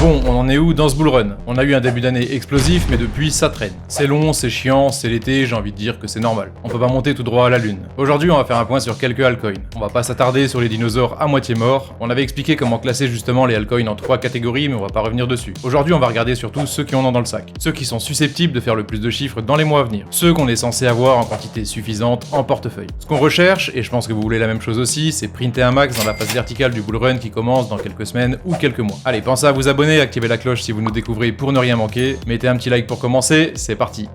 Bon, on en est où dans ce bullrun? On a eu un début d'année explosif, mais depuis ça traîne. C'est long, c'est chiant, c'est l'été, j'ai envie de dire que c'est normal. On peut pas monter tout droit à la lune. Aujourd'hui, on va faire un point sur quelques altcoins. On va pas s'attarder sur les dinosaures à moitié morts. On avait expliqué comment classer justement les altcoins en 3 catégories, mais on va pas revenir dessus. Aujourd'hui, on va regarder surtout ceux qui en ont dans le sac. Ceux qui sont susceptibles de faire le plus de chiffres dans les mois à venir. Ceux qu'on est censé avoir en quantité suffisante en portefeuille. Ce qu'on recherche, et je pense que vous voulez la même chose aussi, c'est printer un max dans la phase verticale du bullrun qui commence dans quelques semaines ou quelques mois. Allez, pensez à vous abonner, activez la cloche si vous nous découvrez pour ne rien manquer. Mettez un petit like pour commencer, c'est parti.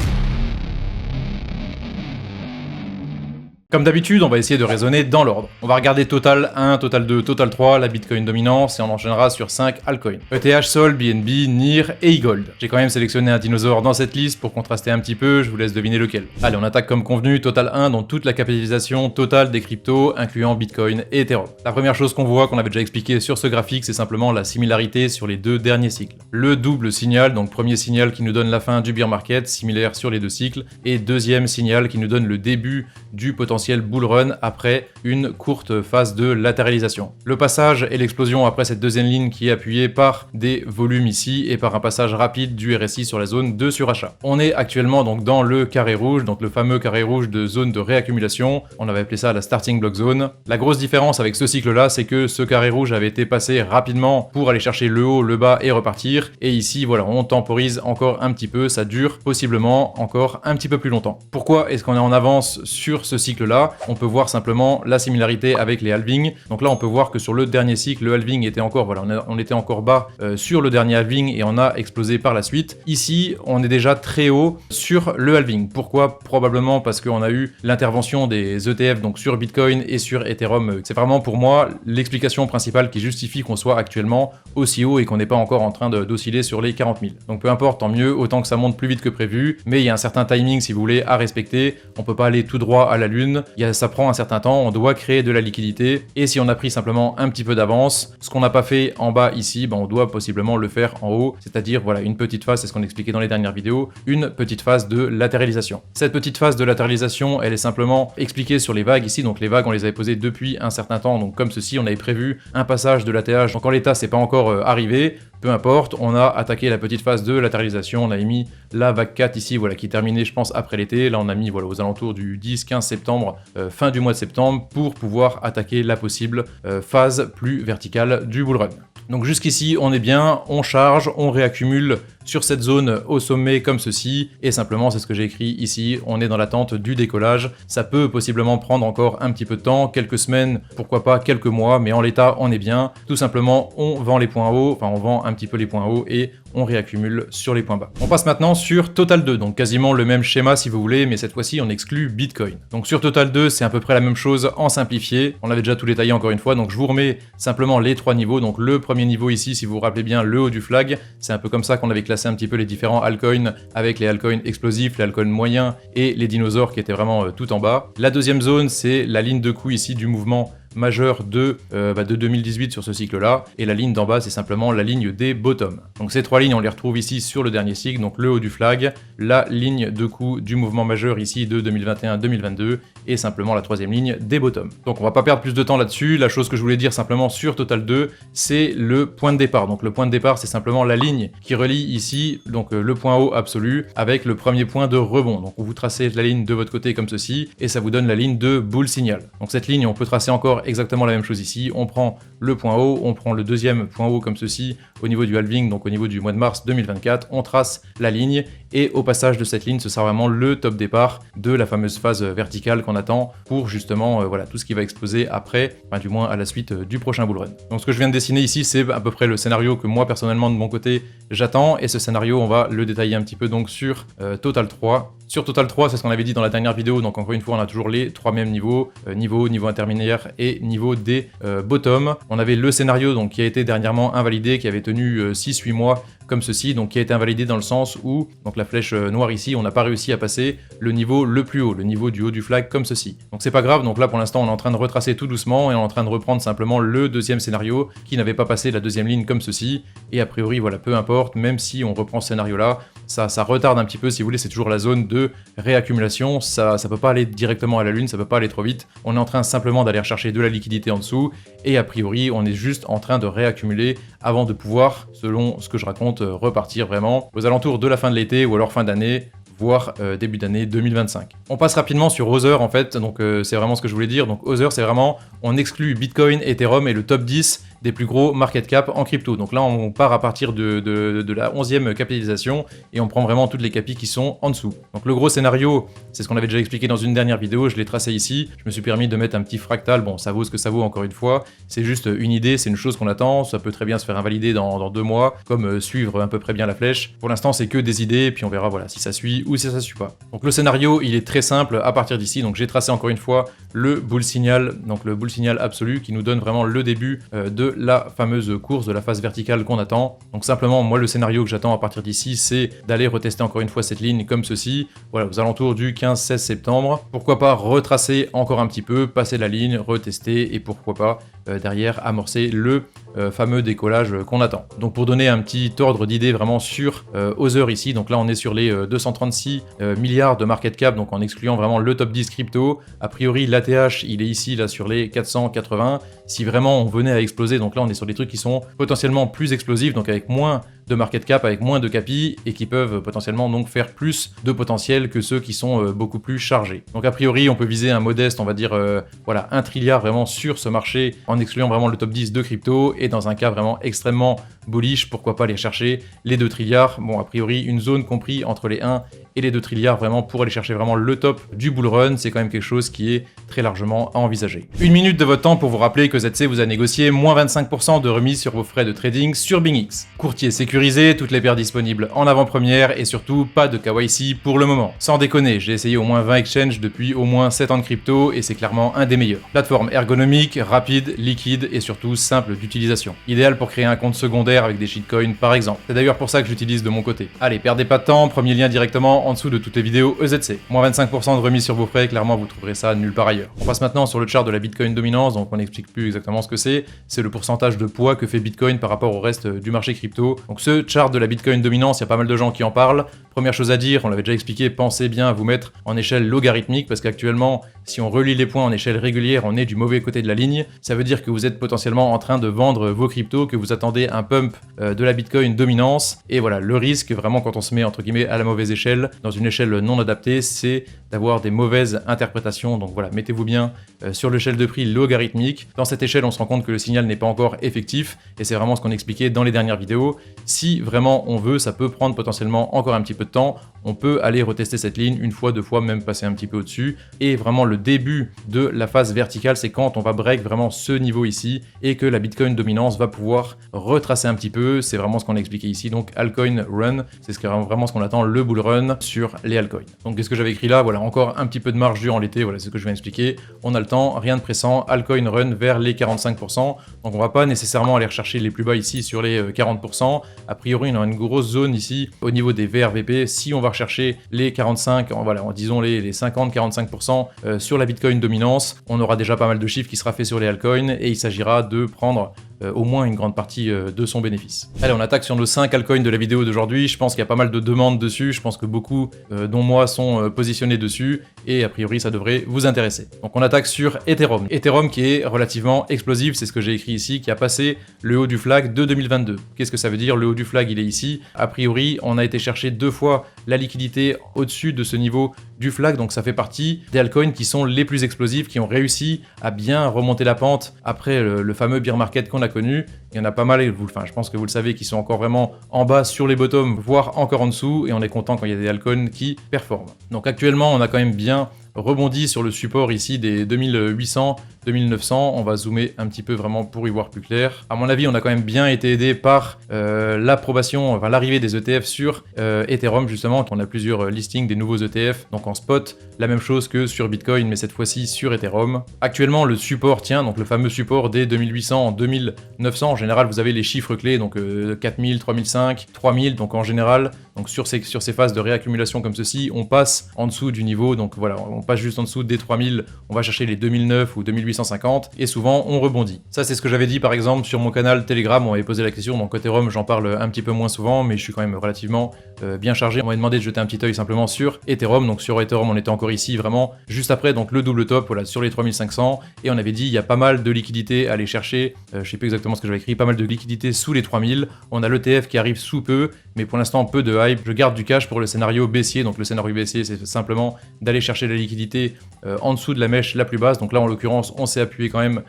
Comme d'habitude, on va essayer de raisonner dans l'ordre. On va regarder Total 1, Total 2, Total 3, la Bitcoin dominance, et on enchaînera sur 5 altcoins. ETH, Sol, BNB, NIR et eGold. J'ai quand même sélectionné un dinosaure dans cette liste pour contraster un petit peu, je vous laisse deviner lequel. Allez, on attaque comme convenu, Total 1 dans toute la capitalisation totale des cryptos, incluant Bitcoin et Ethereum. La première chose qu'on voit, qu'on avait déjà expliqué sur ce graphique, c'est simplement la similarité sur les deux derniers cycles. Le double signal, donc premier signal qui nous donne la fin du bear market, similaire sur les deux cycles, et deuxième signal qui nous donne le début du potentiel bull run après une courte phase de latéralisation. Le passage et l'explosion après cette deuxième ligne qui est appuyée par des volumes ici et par un passage rapide du RSI sur la zone de surachat. On est actuellement donc dans le carré rouge, donc le fameux carré rouge de zone de réaccumulation. On avait appelé ça la starting block zone. La grosse différence avec ce cycle-là, c'est que ce carré rouge avait été passé rapidement pour aller chercher le haut, le bas et repartir. Et ici, voilà, on temporise encore un petit peu. Ça dure possiblement encore un petit peu plus longtemps. Pourquoi est-ce qu'on est en avance sur ce cycle-là? On peut voir simplement la similarité avec les halvings. Donc là, on peut voir que sur le dernier cycle, le halving était encore, voilà, on était encore bas sur le dernier halving et on a explosé par la suite. Ici, on est déjà très haut sur le halving. Pourquoi? Probablement parce qu'on a eu l'intervention des ETF donc sur Bitcoin et sur Ethereum. C'est vraiment pour moi l'explication principale qui justifie qu'on soit actuellement aussi haut et qu'on n'est pas encore en train d'osciller sur les 40 000. Donc peu importe, tant mieux, autant que ça monte plus vite que prévu. Mais il y a un certain timing, si vous voulez, à respecter. On peut pas aller tout droit à la lune. Ça prend un certain temps, on doit créer de la liquidité, et si on a pris simplement un petit peu d'avance, ce qu'on n'a pas fait en bas ici, on doit possiblement le faire en haut, c'est-à-dire voilà une petite phase, c'est ce qu'on expliquait dans les dernières vidéos, une petite phase de latéralisation. Cette petite phase de latéralisation, elle est simplement expliquée sur les vagues ici, donc les vagues on les avait posées depuis un certain temps, donc comme ceci, on avait prévu un passage de l'ATH, donc en l'état c'est pas encore arrivé, peu importe, on a attaqué la petite phase de latéralisation, on a émis la vague 4 ici, voilà, qui est terminée je pense après l'été, là on a mis voilà aux alentours du 10-15 septembre, fin du mois de septembre, pour pouvoir attaquer la possible phase plus verticale du bullrun. Donc jusqu'ici on est bien, on charge, on réaccumule sur cette zone au sommet comme ceci, et simplement c'est ce que j'ai écrit ici, on est dans l'attente du décollage. Ça peut possiblement prendre encore un petit peu de temps, quelques semaines, pourquoi pas quelques mois, mais en l'état on est bien. Tout simplement on vend les points hauts, enfin on vend un petit peu les points hauts et on réaccumule sur les points bas. On passe maintenant sur Total 2, donc quasiment le même schéma si vous voulez, mais cette fois-ci on exclut Bitcoin. Donc sur Total 2 c'est à peu près la même chose en simplifié, on avait déjà tout détaillé encore une fois, donc je vous remets simplement les trois niveaux. Donc le premier niveau ici, si vous vous rappelez bien, le haut du flag, c'est un peu comme ça qu'on avait classé un petit peu les différents altcoins, avec les altcoins explosifs, les altcoins moyens et les dinosaures qui étaient vraiment tout en bas. La deuxième zone c'est la ligne de coup ici du mouvement majeur de 2018 sur ce cycle-là, et la ligne d'en bas c'est simplement la ligne des bottoms. Donc ces trois lignes on les retrouve ici sur le dernier cycle, donc le haut du flag, la ligne de coup du mouvement majeur ici de 2021-2022 et simplement la troisième ligne des bottoms. Donc on va pas perdre plus de temps là-dessus. La chose que je voulais dire simplement sur Total 2, c'est le point de départ. Donc le point de départ c'est simplement la ligne qui relie ici donc le point haut absolu avec le premier point de rebond. Donc vous tracez la ligne de votre côté comme ceci et ça vous donne la ligne de bull signal. Donc cette ligne on peut tracer encore exactement la même chose ici, on prend le point haut, on prend le deuxième point haut comme ceci au niveau du halving, donc au niveau du mois de mars 2024, on trace la ligne et au passage de cette ligne ce sera vraiment le top départ de la fameuse phase verticale qu'on attend pour justement voilà tout ce qui va exploser après, enfin, du moins à la suite du prochain bullrun. Donc ce que je viens de dessiner ici c'est à peu près le scénario que moi personnellement de mon côté j'attends, et ce scénario on va le détailler un petit peu donc sur Total 3. Sur Total 3, c'est ce qu'on avait dit dans la dernière vidéo, donc encore une fois on a toujours les trois mêmes niveaux, niveau haut, niveau intermédiaire et niveau des bottom. On avait le scénario donc qui a été dernièrement invalidé, qui avait tenu 6-8 mois comme ceci, donc qui a été invalidé dans le sens où, donc la flèche noire ici, on n'a pas réussi à passer le niveau le plus haut, le niveau du haut du flag comme ceci. Donc c'est pas grave, donc là pour l'instant on est en train de retracer tout doucement et on est en train de reprendre simplement le deuxième scénario qui n'avait pas passé la deuxième ligne comme ceci, et a priori voilà peu importe, même si on reprend ce scénario là, ça retarde un petit peu, si vous voulez, c'est toujours la zone de réaccumulation, ça peut pas aller directement à la lune, ça peut pas aller trop vite, on est en train simplement d'aller chercher de la liquidité en dessous, et a priori, on est juste en train de réaccumuler avant de pouvoir, selon ce que je raconte, repartir vraiment aux alentours de la fin de l'été ou alors fin d'année, voire début d'année 2025. On passe rapidement sur Other en fait, donc c'est vraiment ce que je voulais dire. Donc Other, c'est vraiment, on exclut Bitcoin, Ethereum et le top 10 des plus gros market cap en crypto. Donc là, on part à partir de la 11e capitalisation et on prend vraiment toutes les capis qui sont en dessous. Donc le gros scénario, c'est ce qu'on avait déjà expliqué dans une dernière vidéo, je l'ai tracé ici. Je me suis permis de mettre un petit fractal, bon ça vaut ce que ça vaut encore une fois. C'est juste une idée, c'est une chose qu'on attend, ça peut très bien se faire invalider dans 2 mois, comme suivre à peu près bien la flèche. Pour l'instant, c'est que des idées, puis on verra voilà, si ça suit ou si ça suit pas. Donc le scénario, il est très simple à partir d'ici. Donc j'ai tracé encore une fois le bull signal, donc le bull signal absolu qui nous donne vraiment le début de la fameuse course, de la phase verticale qu'on attend. Donc simplement, moi le scénario que j'attends à partir d'ici, c'est d'aller retester encore une fois cette ligne comme ceci, voilà, aux alentours du 15-16 septembre. Pourquoi pas retracer encore un petit peu, passer la ligne, retester et pourquoi pas derrière amorcer le fameux décollage qu'on attend. Donc pour donner un petit ordre d'idée vraiment sur Other ici, donc là on est sur les 236 milliards de market cap, donc en excluant vraiment le top 10 crypto. A priori l'ATH il est ici là sur les 480. Si vraiment on venait à exploser, donc là on est sur des trucs qui sont potentiellement plus explosifs, donc avec moins de market cap, avec moins de capi, et qui peuvent potentiellement donc faire plus de potentiel que ceux qui sont beaucoup plus chargés. Donc a priori on peut viser un modeste, on va dire voilà, 1 trilliard vraiment sur ce marché en excluant vraiment le top 10 de crypto, et dans un cas vraiment extrêmement bullish, pourquoi pas aller chercher les 2 trilliards, bon a priori une zone compris entre les 1 et les 2 trilliards vraiment pour aller chercher vraiment le top du bull run, c'est quand même quelque chose qui est très largement à envisager. Une minute de votre temps pour vous rappeler que ZC vous a négocié moins 25% de remise sur vos frais de trading sur BingX. Courtier sécurisé, toutes les paires disponibles en avant-première et surtout pas de KYC pour le moment. Sans déconner, j'ai essayé au moins 20 exchanges depuis au moins 7 ans de crypto et c'est clairement un des meilleurs. Plateforme ergonomique, rapide, liquide et surtout simple d'utilisation. Idéal pour créer un compte secondaire avec des shitcoins par exemple. C'est d'ailleurs pour ça que j'utilise de mon côté. Allez, perdez pas de temps, premier lien directement en dessous de toutes les vidéos EZC. Moins 25% de remise sur vos frais, clairement vous trouverez ça nulle part ailleurs. On passe maintenant sur le chart de la Bitcoin dominance, donc on n'explique plus exactement ce que c'est. C'est le pourcentage de poids que fait Bitcoin par rapport au reste du marché crypto. Donc ce chart de la Bitcoin dominance, il y a pas mal de gens qui en parlent. Première chose à dire, on l'avait déjà expliqué, pensez bien à vous mettre en échelle logarithmique parce qu'actuellement, si on relie les points en échelle régulière, on est du mauvais côté de la ligne. Ça veut dire que vous êtes potentiellement en train de vendre vos cryptos, que vous attendez un pump de la Bitcoin dominance. Et voilà, le risque vraiment quand on se met entre guillemets à la mauvaise échelle, dans une échelle non adaptée, c'est d'avoir des mauvaises interprétations. Donc voilà, mettez-vous bien sur l'échelle de prix logarithmique. Dans cette échelle, on se rend compte que le signal n'est pas encore effectif et c'est vraiment ce qu'on expliquait dans les dernières vidéos. Si vraiment on veut, ça peut prendre potentiellement encore un petit peu de temps. On peut aller retester cette ligne une fois, 2 fois, même passer un petit peu au-dessus. Et vraiment le début de la phase verticale, c'est quand on va break vraiment ce niveau ici et que la Bitcoin dominance va pouvoir retracer un petit peu. C'est vraiment ce qu'on a expliqué ici. Donc altcoin run, c'est vraiment ce qu'on attend, le bull run sur les altcoins. Donc qu'est-ce que j'avais écrit là? Voilà, encore un petit peu de marge durant l'été, voilà, c'est ce que je viens d'expliquer. On a le temps, rien de pressant, altcoin run vers les 45%. Donc on va pas nécessairement aller rechercher les plus bas ici sur les 40%. A priori, on a une grosse zone ici au niveau des VRVP. Si on va rechercher les 45, voilà, disons les 50-45% sur la Bitcoin dominance, on aura déjà pas mal de chiffres qui sera fait sur les altcoins et il s'agira de prendre au moins une grande partie de son bénéfice. Allez, on attaque sur nos 5 altcoins de la vidéo d'aujourd'hui. Je pense qu'il y a pas mal de demandes dessus. Je pense que beaucoup, dont moi, sont positionnés dessus et a priori, ça devrait vous intéresser. Donc on attaque sur Ethereum. Ethereum qui est relativement explosif, c'est ce que j'ai écrit ici, qui a passé le haut du flag de 2022. Qu'est-ce que ça veut dire? Le haut du flag, il est ici. A priori, on a été chercher 2 fois la liquidité au-dessus de ce niveau du flag, donc ça fait partie des altcoins qui sont les plus explosifs, qui ont réussi à bien remonter la pente après le fameux bear market qu'on a connu. Il y en a pas mal, je pense que vous le savez, qui sont encore vraiment en bas sur les bottoms, voire encore en dessous, et on est content quand il y a des altcoins qui performent. Donc actuellement, on a quand même bien rebondi sur le support ici des 2800, 2900. On va zoomer un petit peu vraiment pour y voir plus clair. À mon avis, on a quand même bien été aidé par l'approbation, enfin l'arrivée des ETF sur Ethereum justement. On a plusieurs listings des nouveaux ETF, donc en spot, la même chose que sur Bitcoin, mais cette fois-ci sur Ethereum. Actuellement, le support tient, donc le fameux support des 2800, 2900. En général, vous avez les chiffres clés, donc 4000, 3005, 3000. Donc en général, donc sur ces phases de réaccumulation comme ceci, on passe en dessous du niveau. Donc voilà, on passe juste en dessous des 3000, on va chercher les 2009 ou 2850 et souvent on rebondit. Ça c'est ce que j'avais dit par exemple sur mon canal Telegram, on m'avait posé la question, donc côté ROM j'en parle un petit peu moins souvent mais je suis quand même relativement bien chargé. On m'avait demandé de jeter un petit œil simplement sur Ethereum, donc sur Ethereum on était encore ici vraiment juste après donc le double top voilà, sur les 3500 et on avait dit il y a pas mal de liquidités à aller chercher, je sais plus exactement ce que j'avais écrit, pas mal de liquidités sous les 3000, on a l'ETF qui arrive sous peu mais pour l'instant peu de hype, je garde du cash pour le scénario baissier, donc le scénario baissier c'est simplement d'aller chercher la liquidité en dessous de la mèche la plus basse, donc là en l'occurrence on s'est appuyé quand même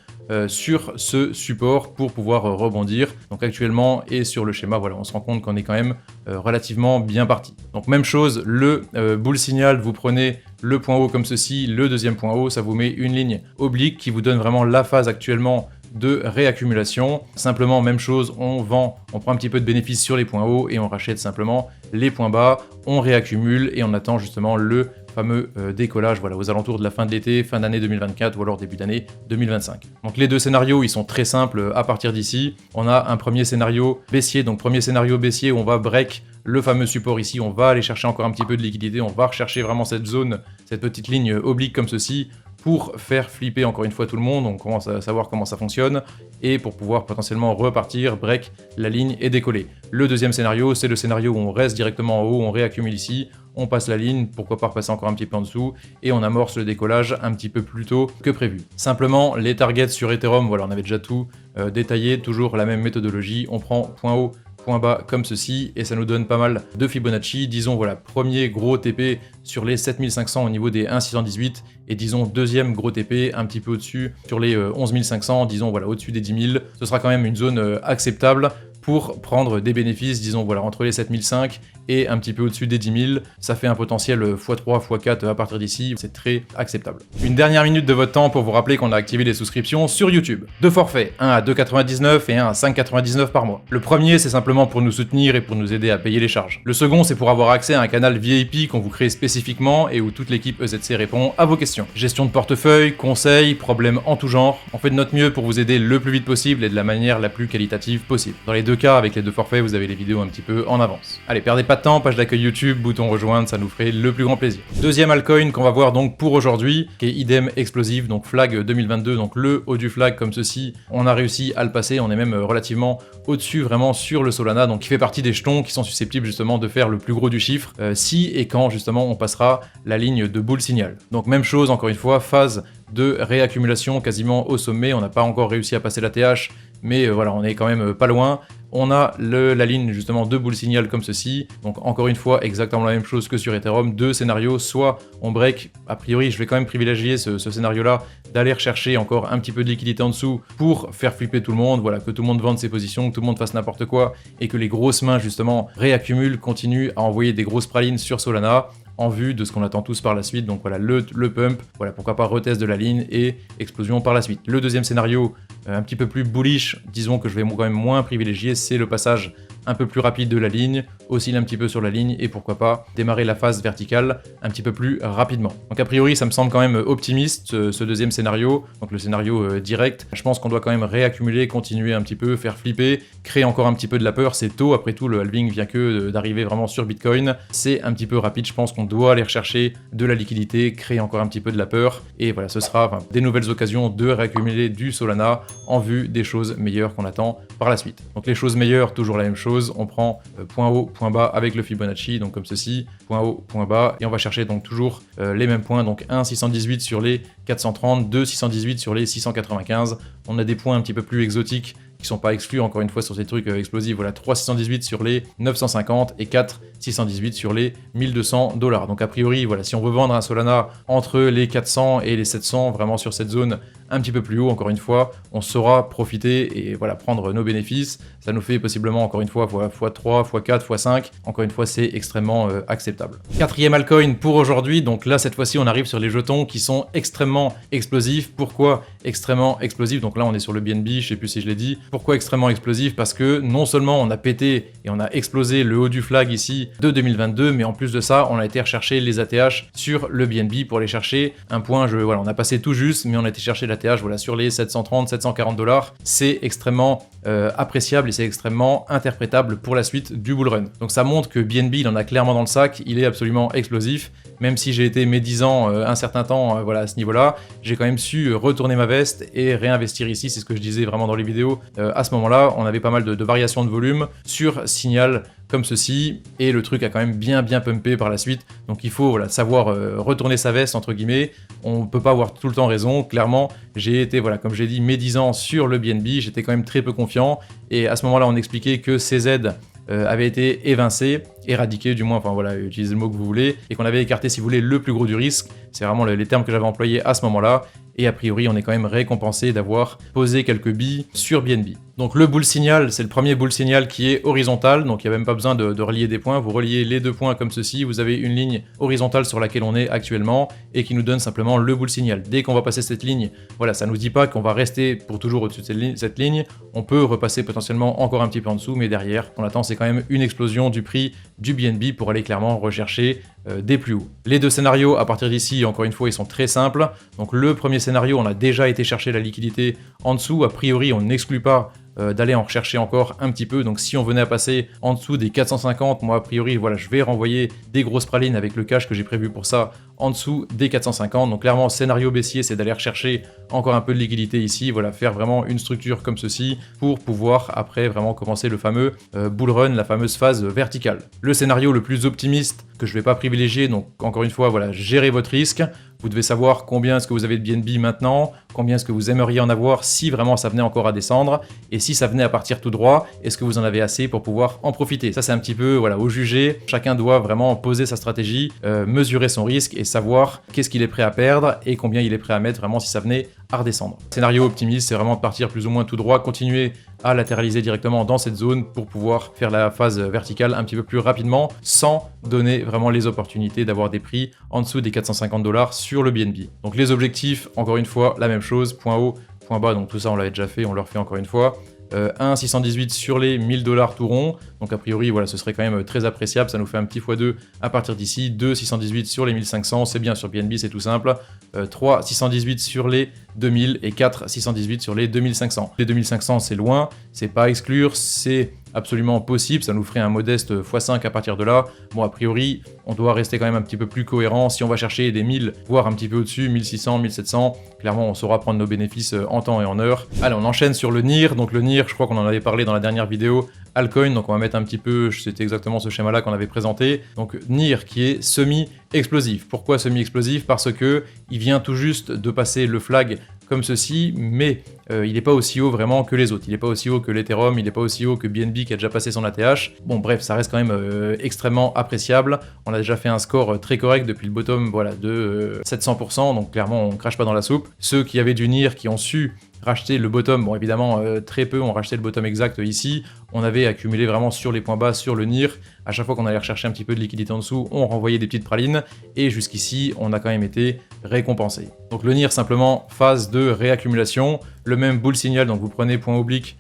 sur ce support pour pouvoir rebondir, donc actuellement et sur le schéma voilà on se rend compte qu'on est quand même relativement bien parti. Donc même chose, le bull signal, vous prenez le point haut comme ceci, le deuxième point haut, ça vous met une ligne oblique qui vous donne vraiment la phase actuellement de réaccumulation. Simplement même chose, on vend, on prend un petit peu de bénéfice sur les points hauts et on rachète simplement les points bas, on réaccumule et on attend justement le fameux décollage voilà, aux alentours de la fin de l'été, fin d'année 2024 ou alors début d'année 2025. Donc les deux scénarios, ils sont très simples à partir d'ici. On a un premier scénario baissier, donc premier scénario baissier où on va break le fameux support ici, on va aller chercher encore un petit peu de liquidité, on va rechercher vraiment cette zone, cette petite ligne oblique comme ceci, pour faire flipper encore une fois tout le monde, on commence à savoir comment ça fonctionne, et pour pouvoir potentiellement repartir, break la ligne et décoller. Le deuxième scénario, c'est le scénario où on reste directement en haut, on réaccumule ici, on passe la ligne, pourquoi pas repasser encore un petit peu en dessous, et on amorce le décollage un petit peu plus tôt que prévu. Simplement, les targets sur Ethereum, voilà, on avait déjà tout détaillé, toujours la même méthodologie, on prend point haut, point bas comme ceci et ça nous donne pas mal de Fibonacci. Disons voilà, premier gros TP sur les 7500 au niveau des 1,618 et disons deuxième gros TP un petit peu au-dessus sur les 11500, disons voilà au-dessus des 10 000. Ce sera quand même une zone acceptable pour prendre des bénéfices, disons voilà, entre les 7005 et un petit peu au-dessus des 10 000. Ça fait un potentiel x3, x4 à partir d'ici, c'est très acceptable. Une dernière minute de votre temps pour vous rappeler qu'on a activé les souscriptions sur YouTube. Deux forfaits, un à 2,99 et un à 5,99 par mois. Le premier, c'est simplement pour nous soutenir et pour nous aider à payer les charges. Le second, c'est pour avoir accès à un canal VIP qu'on vous crée spécifiquement et où toute l'équipe EZC répond à vos questions. Gestion de portefeuille, conseils, problèmes en tout genre. On fait de notre mieux pour vous aider le plus vite possible et de la manière la plus qualitative possible. Dans les deux cas, avec les deux forfaits, vous avez les vidéos un petit peu en avance. Allez, perdez pas de temps, page d'accueil YouTube, bouton rejoindre, ça nous ferait le plus grand plaisir. Deuxième altcoin qu'on va voir donc pour aujourd'hui, qui est idem explosive, donc flag 2022, donc le haut du flag comme ceci, on a réussi à le passer, on est même relativement au-dessus vraiment sur le Solana, donc qui fait partie des jetons qui sont susceptibles justement de faire le plus gros du chiffre, si et quand justement on passera la ligne de bull signal. Donc même chose, encore une fois, phase de réaccumulation quasiment au sommet, on n'a pas encore réussi à passer la TH, mais voilà, on est quand même pas loin. On a la ligne justement de bull signal comme ceci, donc encore une fois exactement la même chose que sur Ethereum, deux scénarios, soit on break, a priori je vais quand même privilégier ce scénario là, d'aller rechercher encore un petit peu de liquidité en dessous pour faire flipper tout le monde, voilà, que tout le monde vende ses positions, que tout le monde fasse n'importe quoi, et que les grosses mains justement réaccumulent, continuent à envoyer des grosses pralines sur Solana, en vue de ce qu'on attend tous par la suite, donc voilà le pump, voilà pourquoi pas retest de la ligne et explosion par la suite. Le deuxième scénario, un petit peu plus bullish, disons que je vais quand même moins privilégier, c'est le passage un peu plus rapide de la ligne, oscille un petit peu sur la ligne et pourquoi pas démarrer la phase verticale un petit peu plus rapidement. Donc a priori ça me semble quand même optimiste ce deuxième scénario, donc le scénario direct. Je pense qu'on doit quand même réaccumuler, continuer un petit peu, faire flipper, créer encore un petit peu de la peur, c'est tôt, après tout le halving vient que d'arriver vraiment sur Bitcoin, c'est un petit peu rapide, je pense qu'on doit aller rechercher de la liquidité, créer encore un petit peu de la peur et voilà ce sera des nouvelles occasions de réaccumuler du Solana en vue des choses meilleures qu'on attend par la suite. Donc les choses meilleures, toujours la même chose, on prend point haut, point bas avec le Fibonacci, donc comme ceci, point haut, point bas, et on va chercher donc toujours les mêmes points, donc 1 618 sur les 430, 2 618 sur les 695, on a des points un petit peu plus exotiques qui sont pas exclus encore une fois sur ces trucs explosifs, voilà 3 618 sur les 950 et 4 618 sur les 1200 $. Donc a priori, voilà, si on veut vendre un Solana entre les 400 et les 700, vraiment sur cette zone un petit peu plus haut, encore une fois, on saura profiter et voilà, prendre nos bénéfices. Ça nous fait possiblement, encore une fois, x3, x4, x5. Encore une fois, c'est extrêmement acceptable. Quatrième altcoin pour aujourd'hui. Donc là, cette fois-ci, on arrive sur les jetons qui sont extrêmement explosifs. Pourquoi extrêmement explosifs? Donc là, on est sur le BNB, je sais plus si je l'ai dit. Pourquoi extrêmement explosif? Parce que non seulement on a pété et on a explosé le haut du flag ici de 2022, mais en plus de ça, on a été rechercher les ATH sur le BNB pour aller chercher un point. Voilà, on a passé tout juste, mais on a été chercher l'ATH voilà, sur les 730, 740 $. C'est extrêmement appréciable et c'est extrêmement interprétable pour la suite du bull run. Donc ça montre que BNB, il en a clairement dans le sac, il est absolument explosif. Même si j'ai été médisant un certain temps voilà, à ce niveau-là, j'ai quand même su retourner ma veste et réinvestir ici. C'est ce que je disais vraiment dans les vidéos. À ce moment-là, on avait pas mal de variations de volume sur signal comme ceci, et le truc a quand même bien pumpé par la suite. Donc il faut voilà, savoir retourner sa veste, entre guillemets. On peut pas avoir tout le temps raison. Clairement, j'ai été, voilà, comme j'ai dit, médisant sur le BNB. J'étais quand même très peu confiant. Et à ce moment-là, on expliquait que CZ avait été évincé, éradiqué du moins, enfin voilà, utilisez le mot que vous voulez, et qu'on avait écarté, si vous voulez, le plus gros du risque. C'est vraiment les termes que j'avais employés à ce moment-là. Et a priori, on est quand même récompensé d'avoir posé quelques billes sur BNB. Donc le bull signal, c'est le premier bull signal qui est horizontal, donc il n'y a même pas besoin de relier des points. Vous reliez les deux points comme ceci, vous avez une ligne horizontale sur laquelle on est actuellement et qui nous donne simplement le bull signal. Dès qu'on va passer cette ligne, voilà, ça ne nous dit pas qu'on va rester pour toujours au-dessus de cette ligne. On peut repasser potentiellement encore un petit peu en dessous, mais derrière, on attend, c'est quand même une explosion du prix du BNB pour aller clairement rechercher des plus hauts. Les deux scénarios à partir d'ici, encore une fois, ils sont très simples. Donc le premier scénario, on a déjà été chercher la liquidité en dessous. A priori, on n'exclut pas d'aller en rechercher encore un petit peu. Donc si on venait à passer en dessous des 450, moi a priori voilà, je vais renvoyer des grosses pralines avec le cash que j'ai prévu pour ça en dessous des 450. Donc clairement, scénario baissier, c'est d'aller rechercher encore un peu de liquidité ici, voilà, faire vraiment une structure comme ceci pour pouvoir après vraiment commencer le fameux bull run, la fameuse phase verticale. Le scénario le plus optimiste que je ne vais pas privilégier, donc encore une fois, voilà, gérez votre risque. Vous devez savoir combien est-ce que vous avez de BNB maintenant, combien est-ce que vous aimeriez en avoir si vraiment ça venait encore à descendre, et si ça venait à partir tout droit, est-ce que vous en avez assez pour pouvoir en profiter? Ça c'est un petit peu voilà, au jugé, chacun doit vraiment poser sa stratégie, mesurer son risque et savoir qu'est-ce qu'il est prêt à perdre et combien il est prêt à mettre vraiment si ça venait à redescendre. Scénario optimiste, c'est vraiment de partir plus ou moins tout droit, continuer à latéraliser directement dans cette zone pour pouvoir faire la phase verticale un petit peu plus rapidement sans donner vraiment les opportunités d'avoir des prix en dessous des 450 $ sur le BNB. Donc les objectifs, encore une fois, la même chose, point haut, point bas, donc tout ça on l'avait déjà fait, on le refait encore une fois. 1,618 sur les 1000 $ tout rond, donc a priori voilà, ce serait quand même très appréciable, ça nous fait un petit x2 à partir d'ici. 2,618 sur les 1500, c'est bien sur BNB, c'est tout simple. 3,618 sur les 2000 et 4,618 sur les 2500. Les 2500 c'est loin, c'est pas à exclure, c'est absolument possible, ça nous ferait un modeste x5 à partir de là. Bon, a priori, on doit rester quand même un petit peu plus cohérent. Si on va chercher des 1000, voire un petit peu au-dessus, 1600, 1700, clairement, on saura prendre nos bénéfices en temps et en heure. Allez, on enchaîne sur le NIR. Donc le NIR, je crois qu'on en avait parlé dans la dernière vidéo, Altcoin, donc on va mettre un petit peu, c'était exactement ce schéma-là qu'on avait présenté. Donc NIR qui est semi-explosif. Pourquoi semi-explosif? Parce que il vient tout juste de passer le flag comme ceci, mais il n'est pas aussi haut vraiment que les autres. Il n'est pas aussi haut que l'Ethereum, il n'est pas aussi haut que BNB qui a déjà passé son ATH. Bon bref, ça reste quand même extrêmement appréciable. On a déjà fait un score très correct depuis le bottom voilà, de 700%, donc clairement on crache pas dans la soupe. Ceux qui avaient du NIR, qui ont su racheter le bottom, bon évidemment très peu ont racheté le bottom exact ici, on avait accumulé vraiment sur les points bas sur le NIR, à chaque fois qu'on allait rechercher un petit peu de liquidité en dessous, on renvoyait des petites pralines, et jusqu'ici on a quand même été récompensé. Donc le NIR simplement phase de réaccumulation, le même bull signal, donc vous prenez point oblique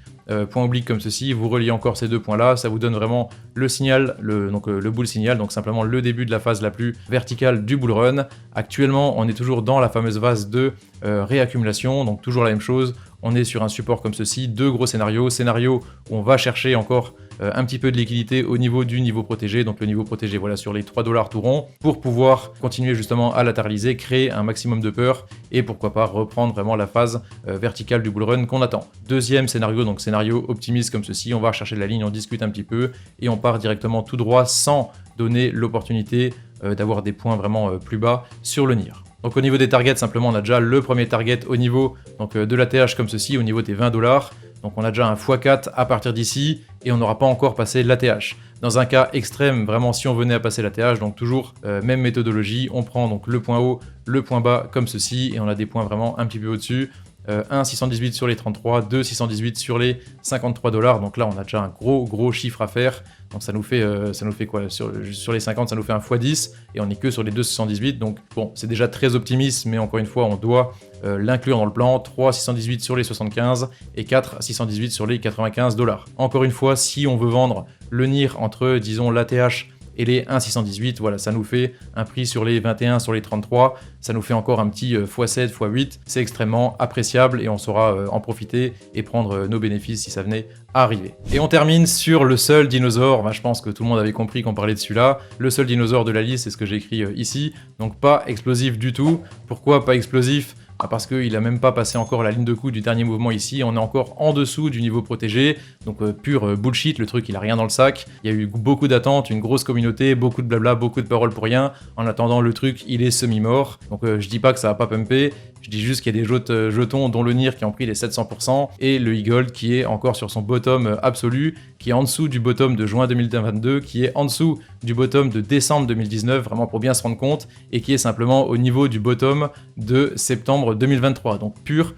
comme ceci, vous reliez encore ces deux points là, ça vous donne vraiment le signal, le bull signal, donc simplement le début de la phase la plus verticale du bull run. Actuellement on est toujours dans la fameuse phase de réaccumulation, donc toujours la même chose, on est sur un support comme ceci, deux gros scénarios, scénario où on va chercher encore un petit peu de liquidité au niveau du niveau protégé, donc le niveau protégé voilà sur les 3 $ tout rond, pour pouvoir continuer justement à latéraliser, créer un maximum de peur et pourquoi pas reprendre vraiment la phase verticale du bull run qu'on attend. Deuxième scénario, donc scénario optimiste comme ceci, on va chercher de la ligne, on discute un petit peu et on part directement tout droit sans donner l'opportunité d'avoir des points vraiment plus bas sur le NIR. Donc au niveau des targets, simplement on a déjà le premier target au niveau donc, de l'ATH comme ceci, au niveau des 20 $. Donc on a déjà un x4 à partir d'ici et on n'aura pas encore passé l'ATH. Dans un cas extrême, vraiment si on venait à passer l'ATH, donc toujours même méthodologie, on prend donc le point haut, le point bas comme ceci et on a des points vraiment un petit peu au-dessus. 1 618 sur les 33, 2 618 sur les 53 $. Donc là, on a déjà un gros chiffre à faire. Donc ça nous fait quoi sur les 50, ça nous fait un x10 et on n'est que sur les 2 618. Donc bon, c'est déjà très optimiste, mais encore une fois, on doit l'inclure dans le plan. 3 618 sur les 75 et 4 618 sur les 95 $. Encore une fois, si on veut vendre le NIR entre, disons, l'ATH et les 1,618, voilà, ça nous fait un prix sur les 21, sur les 33, ça nous fait encore un petit x7, x8, c'est extrêmement appréciable et on saura en profiter et prendre nos bénéfices si ça venait à arriver. Et on termine sur le seul dinosaure, je pense que tout le monde avait compris qu'on parlait de celui-là, le seul dinosaure de la liste, c'est ce que j'ai écrit ici, donc pas explosif du tout. Pourquoi pas explosif ? Parce qu'il n'a même pas passé encore la ligne de coup du dernier mouvement ici, on est encore en dessous du niveau protégé, donc pur bullshit, le truc il a rien dans le sac, il y a eu beaucoup d'attentes, une grosse communauté, beaucoup de blabla, beaucoup de paroles pour rien, en attendant le truc il est semi-mort, donc je dis pas que ça va pas pumper, je dis juste qu'il y a des jetons dont le NIR qui ont pris les 700% et le e-gold qui est encore sur son bottom absolu, qui est en dessous du bottom de juin 2022, qui est en dessous du bottom de décembre 2019, vraiment pour bien se rendre compte, et qui est simplement au niveau du bottom de septembre 2023. Donc pur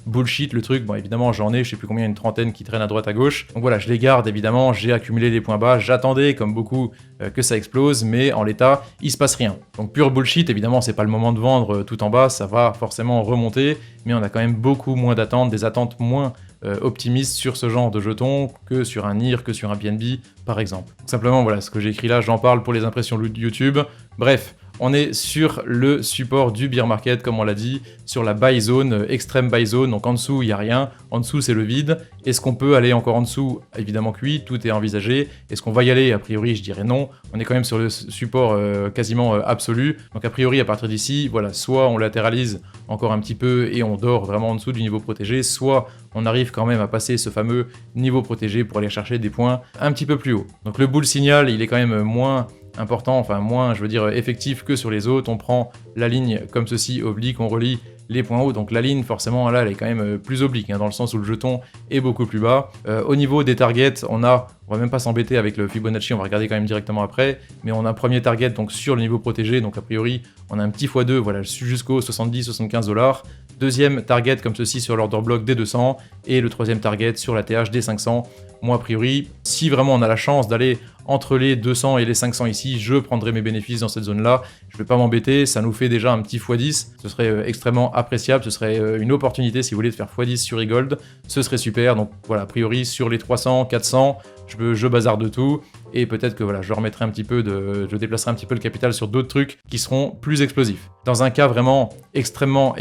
bullshit le truc. Bon, évidemment, j'en ai, je sais plus combien, une trentaine qui traînent à droite à gauche. Donc voilà, je les garde évidemment, j'ai accumulé des points bas, j'attendais comme beaucoup que ça explose, mais en l'état, il se passe rien. Donc pur bullshit, évidemment, c'est pas le moment de vendre tout en bas, ça va forcément remonter, mais on a quand même beaucoup moins d'attentes, des attentes moins optimiste sur ce genre de jetons que sur un NIR, que sur un BNB par exemple. Simplement voilà, ce que j'ai écrit là, j'en parle pour les impressions YouTube. Bref, on est sur le support du bear market, comme on l'a dit, sur la buy zone, extrême buy zone, donc en dessous il n'y a rien, en dessous c'est le vide. Est-ce qu'on peut aller encore en dessous? Évidemment que oui, tout est envisagé. Est-ce qu'on va y aller? A priori je dirais non, on est quand même sur le support quasiment absolu, donc a priori à partir d'ici, voilà, soit on latéralise encore un petit peu et on dort vraiment en dessous du niveau protégé, soit on arrive quand même à passer ce fameux niveau protégé pour aller chercher des points un petit peu plus haut. Donc le bull signal, il est quand même moins important, enfin moins, je veux dire, effectif que sur les autres. On prend la ligne comme ceci, oblique, on relie les points hauts, donc la ligne forcément là elle est quand même plus oblique, dans le sens où le jeton est beaucoup plus bas. Au niveau des targets, on va même pas s'embêter avec le Fibonacci, on va regarder quand même directement après, mais on a un premier target donc sur le niveau protégé, donc a priori on a un petit x2, voilà, jusqu'au 70-75 $. Deuxième target comme ceci sur l'order block des 200, et le troisième target sur la TH des 500. Moi a priori, si vraiment on a la chance d'aller entre les 200 et les 500 ici, je prendrai mes bénéfices dans cette zone-là. Je ne vais pas m'embêter, ça nous fait déjà un petit x10. Ce serait extrêmement appréciable, ce serait une opportunité si vous voulez de faire x10 sur e-gold. Ce serait super, donc voilà, a priori sur les 300, 400, je bazarde tout. Et peut-être que voilà, je remettrai un petit peu je déplacerai un petit peu le capital sur d'autres trucs qui seront plus explosifs. Dans un cas vraiment extrêmement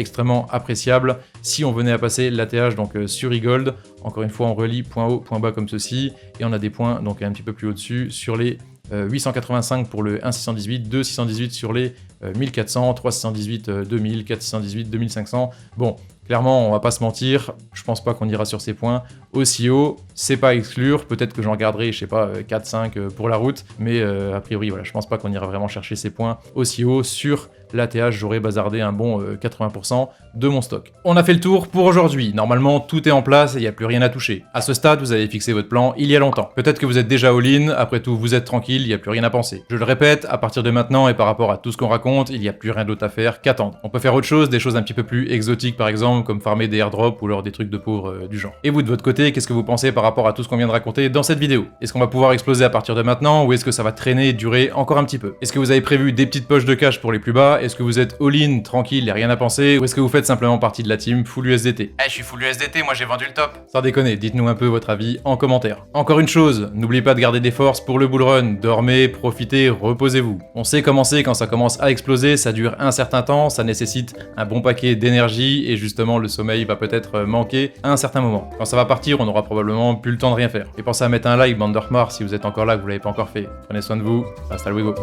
appréciable, si on venait à passer l'ATH donc sur e-gold, encore une fois on relie point haut, point bas comme ceci, et on a des points donc un petit peu plus au-dessus sur les 885 pour le 1,618, 2,618 sur les 1400, 3,618, 2000, 4,618, 2500. Bon, clairement, on va pas se mentir, je pense pas qu'on ira sur ces points aussi haut. C'est pas à exclure, peut-être que j'en garderai, je sais pas, 4-5 pour la route, mais a priori, voilà, je pense pas qu'on ira vraiment chercher ces points aussi haut. Sur l'ATH, j'aurais bazardé un bon 80% de mon stock. On a fait le tour pour aujourd'hui. Normalement, tout est en place et il n'y a plus rien à toucher. À ce stade, vous avez fixé votre plan il y a longtemps. Peut-être que vous êtes déjà all-in, après tout, vous êtes tranquille, il n'y a plus rien à penser. Je le répète, à partir de maintenant et par rapport à tout ce qu'on raconte, il n'y a plus rien d'autre à faire qu'attendre. On peut faire autre chose, des choses un petit peu plus exotiques par exemple, comme farmer des airdrops ou alors des trucs de pauvres du genre. Et vous de votre côté, qu'est-ce que vous pensez par rapport à tout ce qu'on vient de raconter dans cette vidéo? Est-ce qu'on va pouvoir exploser à partir de maintenant ou est-ce que ça va traîner et durer encore un petit peu? Est-ce que vous avez prévu des petites poches de cash pour les plus bas? Est-ce que vous êtes all-in, tranquille, il n'y a rien à penser? Ou est-ce que vous faites simplement partie de la team full USDT? Je suis full USDT, moi j'ai vendu le top. Sans déconner, dites-nous un peu votre avis en commentaire. Encore une chose, n'oubliez pas de garder des forces pour le bull run. Dormez, profitez, reposez-vous. On sait comment c'est quand ça commence à exploser, ça dure un certain temps, ça nécessite un bon paquet d'énergie et justement le sommeil va peut-être manquer à un certain moment. Quand ça va partir, on aura probablement plus le temps de rien faire. Et pensez à mettre un like, bande de remarques, si vous êtes encore là, que vous l'avez pas encore fait. Prenez soin de vous, hasta luego.